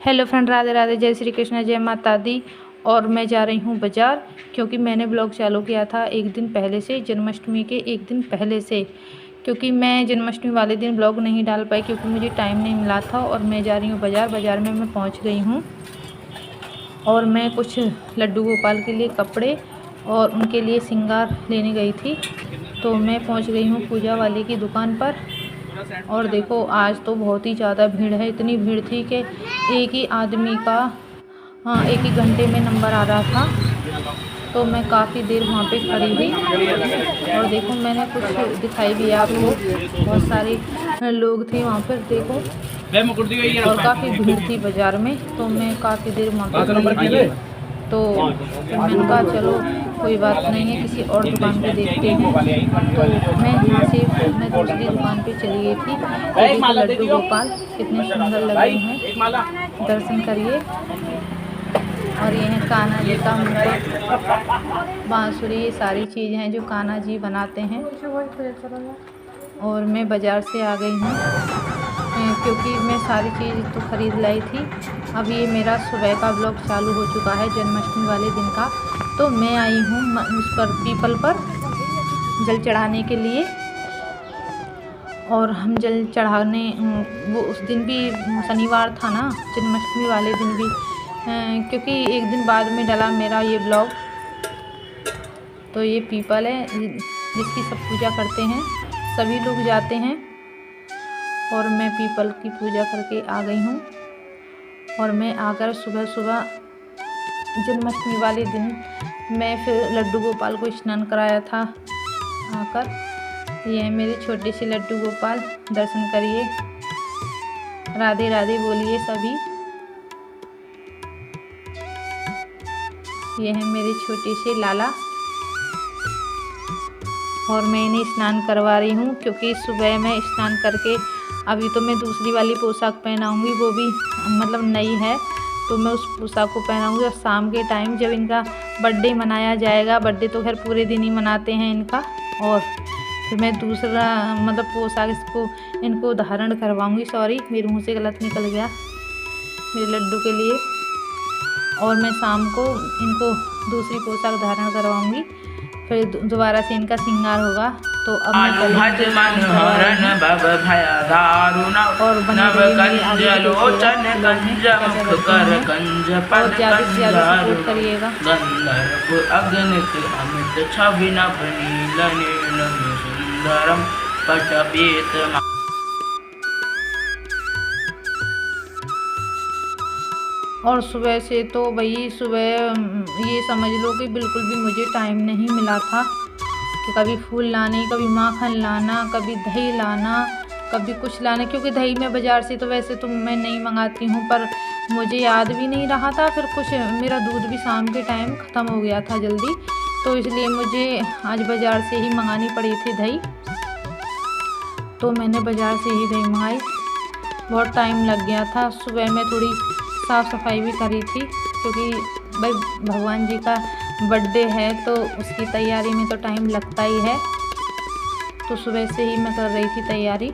Hello friend, Radhe Radhe, जय श्री कृष्ण, जय माता दी। और मैं जा रही हूँ बाज़ार, क्योंकि मैंने ब्लॉग चालू किया था एक दिन पहले से, जन्माष्टमी के एक दिन पहले से, क्योंकि मैं जन्माष्टमी वाले दिन ब्लॉग नहीं डाल पाई क्योंकि मुझे टाइम नहीं मिला था। और मैं जा रही हूँ बाज़ार। बाज़ार में मैं पहुँच गई हूँ और मैं कुछ लड्डू गोपाल के लिए कपड़े और उनके लिए श्रृंगार लेने गई थी। तो मैं पहुँच गई हूँ पूजा वाले की दुकान पर। और देखो, आज तो बहुत ही ज़्यादा भीड़ है। इतनी भीड़ थी कि एक ही आदमी का एक ही घंटे में नंबर आ रहा था। तो मैं काफ़ी देर वहाँ पे खड़ी हुई और देखो, मैंने कुछ दिखाई भी आपको। बहुत सारे लोग थे वहाँ पर, देखो, और काफ़ी भीड़ थी बाज़ार में। तो मैं काफ़ी देर वहाँ पर खड़ी हुई। तो फिर मैंने कहा चलो कोई बात नहीं है, किसी और दुकान पे देखते हैं। तो मैं यहाँ से फिर मैं दूसरी दुकान पे चली गई थी। तो लड्डू गोपाल कितने सुंदर लग रहे हैं, दर्शन करिए। और ये है कान्हा जी का मुकुट, बांसुरी, ये सारी चीज़ें हैं जो कान्हा जी बनाते हैं। और मैं बाज़ार से आ गई हूँ क्योंकि मैं सारी चीज़ तो ख़रीद लाई थी। अब ये मेरा सुबह का ब्लॉग चालू हो चुका है जन्माष्टमी वाले दिन का। तो मैं आई हूँ उस पर पीपल पर जल चढ़ाने के लिए। और हम जल चढ़ाने, वो उस दिन भी शनिवार था ना, जन्माष्टमी वाले दिन भी, क्योंकि एक दिन बाद में डला मेरा ये ब्लॉग। तो ये पीपल है जिसकी सब पूजा करते हैं, सभी लोग जाते हैं। और मैं पीपल की पूजा करके आ गई हूँ। और मैं आकर सुबह सुबह जन्माष्टमी वाले दिन मैं फिर लड्डू गोपाल को स्नान कराया था आकर। ये है मेरे छोटे से लड्डू गोपाल, दर्शन करिए, राधे राधे बोलिए सभी। ये है मेरे छोटे से लाला। और मैं इन्हें स्नान करवा रही हूँ क्योंकि सुबह मैं स्नान करके अभी तो मैं दूसरी वाली पोशाक पहनाऊँगी, वो भी मतलब नई है, तो मैं उस पोशाक को पहनाऊँगी। और शाम के टाइम जब इनका बर्थडे मनाया जाएगा, बर्थडे तो खैर पूरे दिन ही मनाते हैं इनका, और फिर मैं दूसरा मतलब पोशाक इनको धारण करवाऊँगी। सॉरी, मेरे मुँह से गलत निकल गया, मेरे लड्डू के लिए। और मैं शाम को इनको दूसरी पोशाक धारण करवाऊँगी, फिर दोबारा से इनका श्रृंगार होगा। तो अब मैं और बना रही और ज़्यादा से ज़्यादा सपोर्ट करिएगा। और सुबह से तो भाई सुबह ये समझ लो कि बिल्कुल भी मुझे टाइम नहीं मिला था कि कभी फूल लाने, कभी माखन लाना, कभी दही लाना, कभी कुछ लाना। क्योंकि दही मैं बाज़ार से तो वैसे तो मैं नहीं मंगाती हूँ, पर मुझे याद भी नहीं रहा था। फिर कुछ मेरा दूध भी शाम के टाइम ख़त्म हो गया था जल्दी, तो इसलिए मुझे आज बाज़ार से ही मंगानी पड़ी थी दही। तो मैंने बाज़ार से ही दही मंगाई, बहुत टाइम लग गया था। सुबह में थोड़ी साफ़ सफाई भी करी थी क्योंकि भाई भगवान जी का बर्थडे है तो उसकी तैयारी में तो टाइम लगता ही है। तो सुबह से ही मैं कर रही थी तैयारी।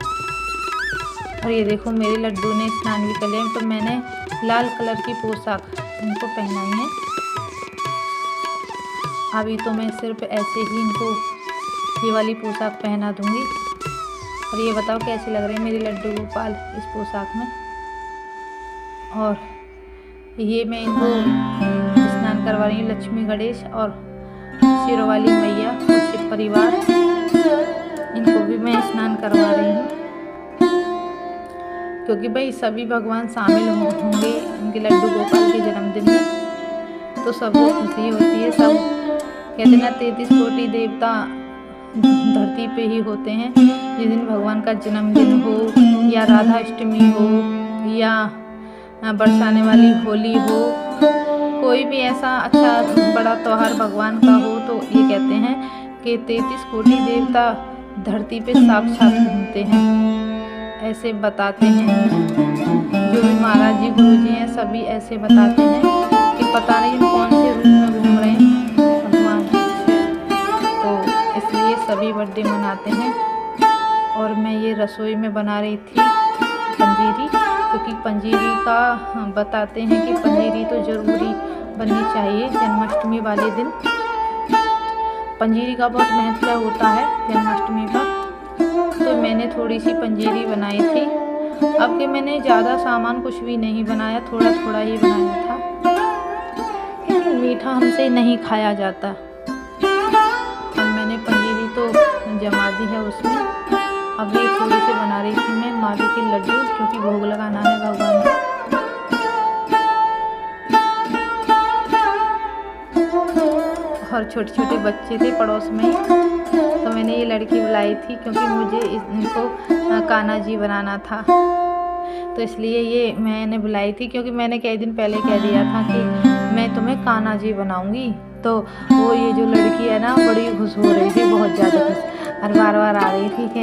और ये देखो, मेरे लड्डू ने स्नान भी कर लिया। तो मैंने लाल कलर की पोशाक इनको पहनाई है। अभी तो मैं सिर्फ ऐसे ही इनको ये वाली पोशाक पहना दूँगी। और ये बताओ कैसे लग रहे हैं मेरे लड्डू गोपाल इस पोशाक में। और ये मैं इनको स्नान करवा रही हूँ, लक्ष्मी गणेश और शेरों वाली मैया और शिव परिवार, इनको भी मैं स्नान करवा रही हूँ क्योंकि भाई सभी भगवान शामिल होंगे उनके लड्डू गोपाल के जन्मदिन में, तो सबको खुशी होती है। सब कहते हैं ना, 33 कोटि देवता धरती पे ही होते हैं। जिस दिन भगवान का जन्मदिन हो या राधा अष्टमी हो या बरसाने वाली होली हो, कोई भी ऐसा अच्छा बड़ा त्यौहार भगवान का हो, तो ये कहते हैं कि 33 कोटि देवता धरती पे साक्षात घूमते हैं, ऐसे बताते हैं। जो भी महाराज जी, गुरु जी हैं, सभी ऐसे बताते हैं कि पता नहीं कौन से रूप में घूम रहे हैं भगवान। तो इसलिए सभी बर्थडे मनाते हैं। और मैं ये रसोई में बना रही थी पंजीरी, क्योंकि पंजीरी का बताते हैं कि पंजीरी तो ज़रूरी बननी चाहिए जन्माष्टमी वाले दिन। पंजीरी का बहुत महत्व होता है जन्माष्टमी का। तो मैंने थोड़ी सी पंजीरी बनाई थी। अब कि मैंने ज़्यादा सामान कुछ भी नहीं बनाया, थोड़ा थोड़ा ही बनाया था, क्योंकि मीठा हमसे नहीं खाया जाता। अब मैंने पंजीरी तो जमा दी है उसमें। अब ये थोड़ी सी बना रही थी मैं मावे के लड्डू, क्योंकि भोग लगाना है भगवान को। और छोटे छोटे बच्चे थे पड़ोस में ही, तो मैंने ये लड़की बुलाई थी क्योंकि मुझे इनको कान्हा जी बनाना था, तो इसलिए ये मैंने बुलाई थी। क्योंकि मैंने कई दिन पहले कह दिया था कि मैं तुम्हें कान्हा जी बनाऊंगी। तो वो ये जो लड़की है ना बड़ी खुश हो रही थी, बहुत ज़्यादा खुश, और बार बार आ रही थी कि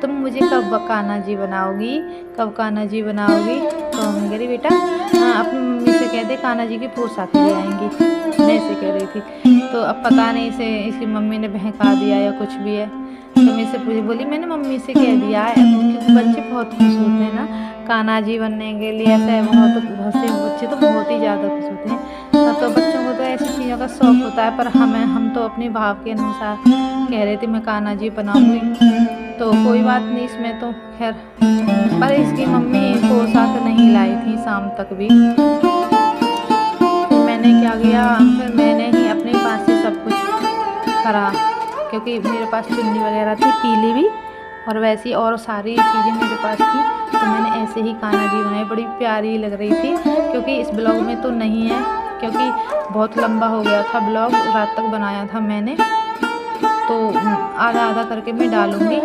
तुम मुझे कब कान्हा जी बनाओगी, कब कान्हा जी बनाओगी। तो मैं कह रही बेटा अपनी मम्मी से कह दे कान्हा जी की पोशाक ले आएंगी, मैं ऐसे कह रही थी। तो अब पता नहीं इसे इसकी मम्मी ने बहका दिया या कुछ भी है। तो मैं इसे बोली मैंने मम्मी से कह दिया है, क्योंकि बच्चे बहुत खुश होते हैं ना कान्हा जी बनने के लिए। ऐसा है बहुत से बच्चे तो बहुत ही ज़्यादा खुश होते हैं। तो बच्चों को तो ऐसी चीज़ों का शौक़ होता है, पर हम तो अपने भाव के अनुसार कह रहे थे मैं कान्हा जी बनाऊंगी। तो कोई बात नहीं इसमें तो खैर, पर इसकी मम्मी पोशाक नहीं लाई थी शाम तक भी। फिर मैंने क्या किया, फिर मैंने ही अपने पास से सब कुछ करा, क्योंकि मेरे पास चुन्नी वगैरह थी पीली भी और वैसी और सारी चीज़ें मेरे पास थी। तो मैंने ऐसे ही कान्हा जी बनाई, बड़ी प्यारी लग रही थी। क्योंकि इस ब्लॉग में तो नहीं है, क्योंकि बहुत लंबा हो गया था ब्लॉग, रात तक बनाया था मैंने। तो आधा आधा करके मैं डालूँगी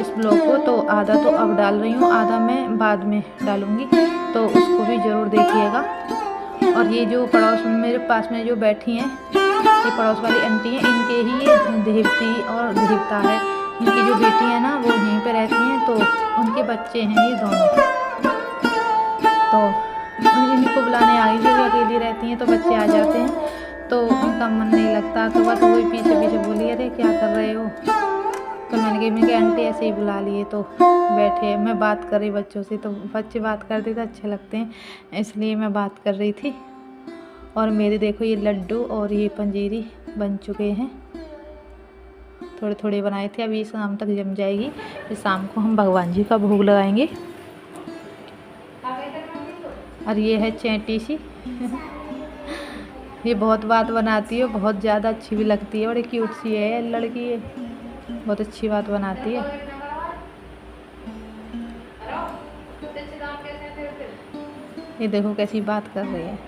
इस ब्लॉग को। तो आधा तो अब डाल रही हूँ, आधा मैं बाद में डालूँगी, तो उसको भी ज़रूर देखिएगा। और ये जो पड़ोस में मेरे पास में जो बैठी हैं, ये पड़ोस वाली आंटी हैं, इनके ही ये देवती और देवता है। इनकी जो बेटी है ना वो यहीं पे रहती हैं, तो उनके बच्चे हैं ये दोनों। तो इनको बुलाने आ गई, जो अकेली रहती हैं तो बच्चे आ जाते हैं तो उनका मन नहीं लगता। तो बस वही पीछे पीछे बोली अरे क्या कर रहे हो। तो मैंने कहा आंटी ऐसे ही बुला लिए, तो बैठे मैं बात कर रही बच्चों से। तो बच्चे बात करते तो अच्छे लगते हैं, इसलिए मैं बात कर रही थी। और मेरे देखो ये लड्डू और ये पंजीरी बन चुके हैं, थोड़े थोड़े बनाए थे। अभी शाम तक जम जाएगी, फिर शाम को हम भगवान जी का भोग लगाएंगे। और ये है चैंटी सी ये बहुत बात बनाती है, बहुत ज़्यादा अच्छी भी लगती है, बड़ी क्यूट सी है लड़की, ये बहुत अच्छी बात बनाती है। ये देखो कैसी बात कर रही है।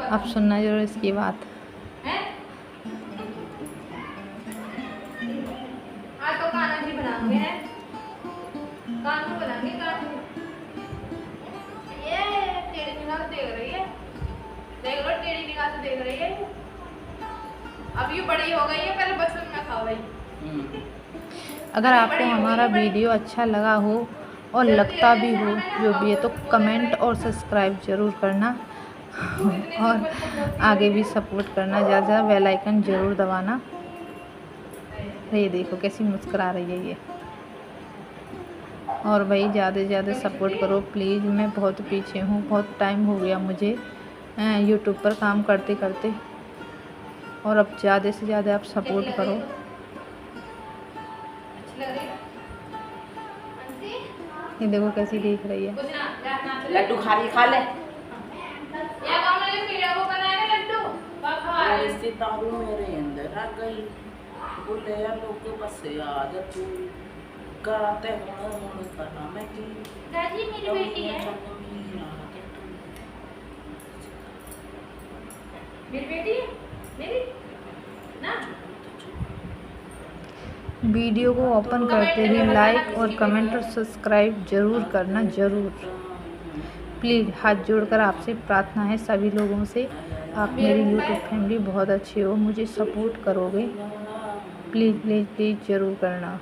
अब सुनना जरूर इसकी बात। आज तो कान्हा जी बनाएंगे, कान्हा बनाएंगे, कान्हा। ये टेढ़ी निगाह से देख रही है, देख लो टेढ़ी निगाह से देख रही है। अब ये बड़ी हो गई है, पहले बचपन में खा गई। अगर आपको हमारा वीडियो अच्छा लगा हो और लगता भी हो जो भी है, तो कमेंट और सब्सक्राइब ज़रूर करना और आगे भी सपोर्ट करना, ज़्यादा ज़्यादा बेल आइकन ज़रूर दबाना। ये देखो कैसी मुस्कुरा रही है ये। और भाई ज़्यादा से ज़्यादा सपोर्ट करो प्लीज़, मैं बहुत पीछे हूँ, बहुत टाइम हो गया मुझे यूट्यूब पर काम करते करते, और अब ज़्यादा से ज़्यादा आप सपोर्ट करो। ये देखो कैसी देख रही है। लड्डू खा ले। तारू मेरे अंदर आ गई, बोले लोग बस याद तू कराते हो करा मैं की। दादी मेरी बेटी है, मेरी बेटी है मेरी ना। वीडियो को ओपन करते ही लाइक और कमेंट और सब्सक्राइब ज़रूर करना, ज़रूर प्लीज़। हाथ जोड़कर आपसे प्रार्थना है सभी लोगों से, आप मेरी यूट्यूब फैमिली बहुत अच्छी हो, मुझे सपोर्ट करोगे प्लीज़ प्लीज़ प्लीज़ ज़रूर करना।